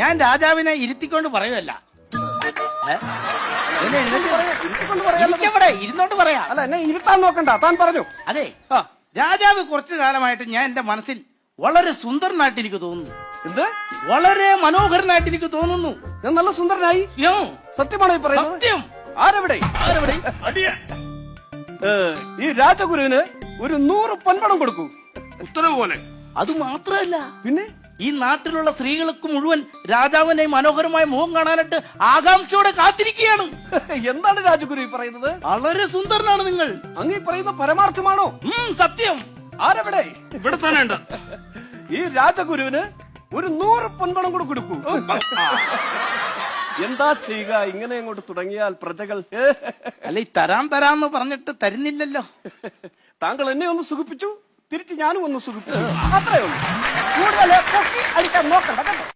ഞാൻ രാജാവിനെ ഇരുത്തിക്കൊണ്ട് പറയുമല്ല. ഇരുന്നോണ്ട് പറയാം. അല്ല, എന്നെ ഇരുത്താൻ നോക്കണ്ട, താൻ പറഞ്ഞു. അതെ, രാജാവ് കുറച്ചു കാലമായിട്ട് ഞാൻ എന്റെ മനസ്സിൽ വളരെ സുന്ദരനായിട്ട് എനിക്ക് തോന്നുന്നു. എന്ത്? വളരെ മനോഹരനായിട്ട് എനിക്ക് തോന്നുന്നു. ഞാൻ നല്ല സുന്ദരനായി? സത്യമാണോ ഈ പറയുന്നത്? സത്യം. ആരെവിടെ? ഈ രാജഗുരുവിന് ഒരു 100 പൊൻപണം കൊടുക്കൂ. ഉത്തരവ് പോലെ. അത് മാത്രമല്ല, പിന്നെ ഈ നാട്ടിലുള്ള സ്ത്രീകൾക്ക് മുഴുവൻ രാജാവിന്റെ മനോഹരമായ മുഖം കാണാനായിട്ട് ആകാംക്ഷയോടെ കാത്തിരിക്കുകയാണ്. എന്താണ് രാജഗുരു ഈ പറയുന്നത്? വളരെ സുന്ദരനാണ് നിങ്ങൾ. അങ്ങ് ഈ പറയുന്ന പരമാർത്ഥമാണോ? സത്യം. ആരെവിടെ? ഇവിടെ തന്നെ ഉണ്ട്. ഈ രാജഗുരുവിന് ഒരു 100 പൊൻപണം കൂടെ കൊടുക്കൂ. എന്താ ചെയ്യുക? ഇങ്ങനെ അങ്ങോട്ട് തുടങ്ങിയാൽ പ്രജകൾ അല്ല, ഈ തരാന്ന് പറഞ്ഞിട്ട് തരുന്നില്ലല്ലോ. താങ്കൾ എന്നെ ഒന്ന് സുഖിപ്പിച്ചു, തിരിച്ച് ഞാനും ഒന്ന് സുഖിപ്പിച്ചു. അത്രയേ ഉള്ളൂ. കൂടുതൽ പൊക്കി അടിക്കാൻ നോക്കണ്ട കേട്ടോ.